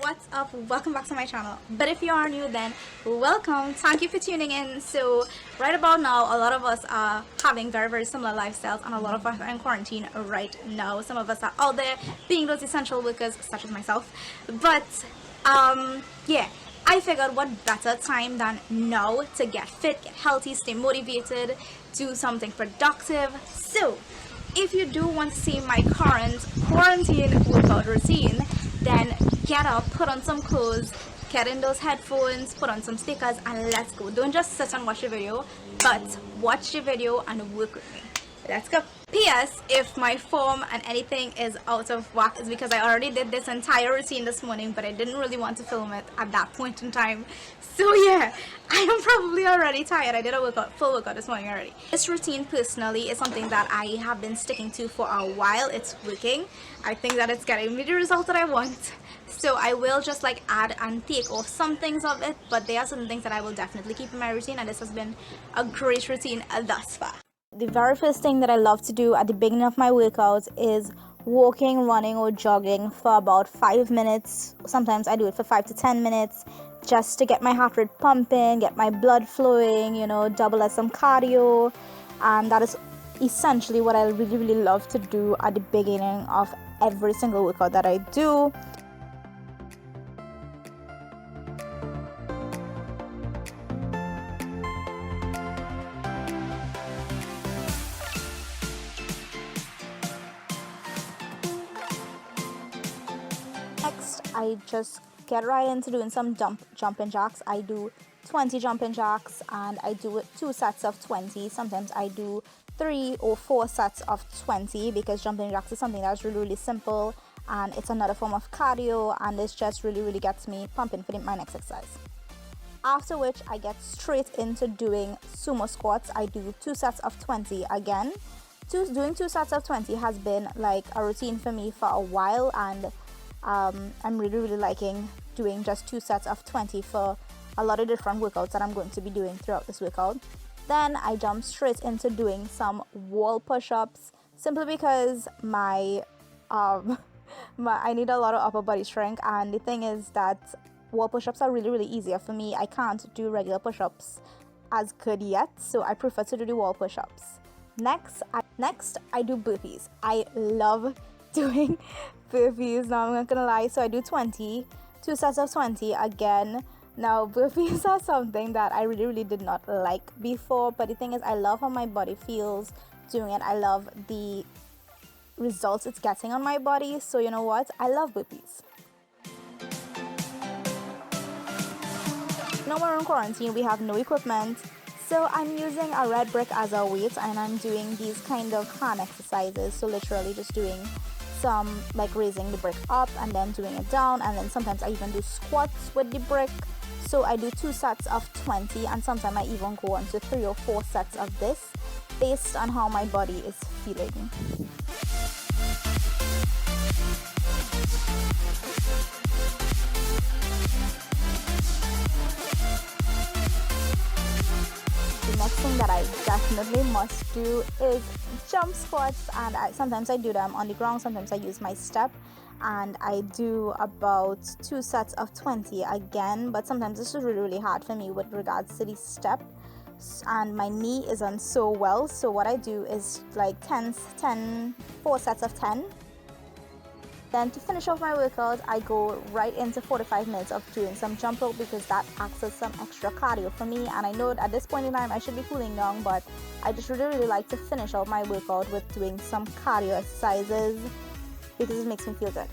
What's up? Welcome back to my channel. But if you are new, then welcome. Thank you for tuning in. So right about now, a lot of us are having very similar lifestyles, and a lot of us are in quarantine right now. Some of us are out there being those essential workers, such as myself. But yeah, I figured what better time than now to get fit, get healthy, stay motivated, do something productive. So if you do want to see my current quarantine workout routine, then get up, put on some clothes, get in those headphones, put on some stickers, and let's go. Don't just sit and watch the video, but watch the video and work with me. Let's go. P.S. If my form and anything is out of whack, it's because I already did this entire routine this morning, but I didn't really want to film it at that point in time. So yeah, I am probably already tired. I did a full workout this morning already. This routine personally is something that I have been sticking to for a while. It's working. I think that it's getting me the result that I want. So I will just like add and take off some things of it, but there are some things that I will definitely keep in my routine, and this has been a great routine thus far. The very first thing that I love to do at the beginning of my workouts is walking, running, or jogging for about 5 minutes. Sometimes I do it for 5 to 10 minutes just to get my heart rate pumping, get my blood flowing, double as some cardio. And that is essentially what I really love to do at the beginning of every single workout that I do. Next, I just get right into doing some jumping jacks. I do 20 jumping jacks, and I do 2 sets of 20. Sometimes I do 3 or 4 sets of 20, because jumping jacks is something that's really simple, and it's another form of cardio, and this just really gets me pumping for my next exercise. After which, I get straight into doing sumo squats. I do 2 sets of 20 again. Doing 2 sets of 20 has been like a routine for me for a while, and I'm really liking doing just 2 sets of 20 for a lot of different workouts that I'm going to be doing throughout this workout. Then I jump straight into doing some wall push-ups, simply because I need a lot of upper body strength, and the thing is that wall push-ups are really easier for me. I can't do regular push-ups as good yet, so I prefer to do the wall push-ups. Next, I do burpees. I love doing burpees. Now I'm not gonna lie, so I do 2 sets of 20 again. Now burpees are something that I really did not like before, but the thing is, I love how my body feels doing it. I love the results it's getting on my body, so you know what, I love burpees. Now we're in quarantine, we have no equipment, so I'm using a red brick as a weight, and I'm doing these kind of hand exercises. So literally just doing some, like raising the brick up and then doing it down, and then sometimes I even do squats with the brick. So I do 2 sets of 20, and sometimes I even go on to 3 or 4 sets of this based on how my body is feeling. The next thing that I definitely must do is jump squats, and sometimes I do them on the ground, sometimes I use my step, and I do about 2 sets of 20 again. But sometimes this is really hard for me with regards to the step, and my knee isn't so well, so what I do is like 4 sets of 10. Then to finish off my workout, I go right into 45 minutes of doing some jump rope, because that acts as some extra cardio for me. And I know at this point in time I should be cooling down, but I just really like to finish out my workout with doing some cardio exercises, because it makes me feel good.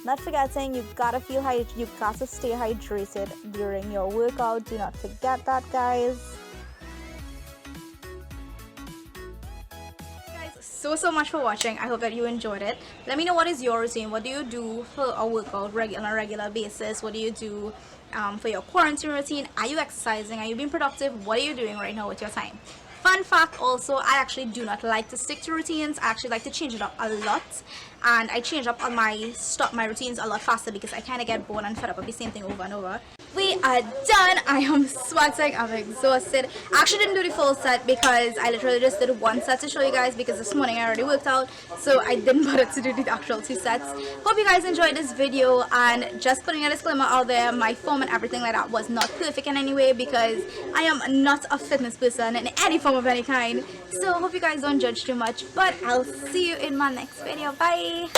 Not forgetting, you've got to stay hydrated during your workout. Do not forget that, guys. So much for watching. I hope that you enjoyed it. Let me know, what is your routine? What do you do for a workout on a regular basis? What do you do for your quarantine routine? Are you exercising? Are you being productive? What are you doing right now with your time? Fun fact also, I actually do not like to stick to routines. I actually like to change it up a lot, and I change up on my routines a lot faster because I kind of get bored and fed up of the same thing over and over. We are done. I am sweating. I'm exhausted. I actually didn't do the full set because I literally just did one set to show you guys because this morning I already worked out, so I didn't bother to do the actual 2 sets. Hope you guys enjoyed this video, and just putting a disclaimer out there, my form and everything like that was not perfect in any way because I am not a fitness person in any form of any kind. So hope you guys don't judge too much, but I'll see you in my next video. Bye.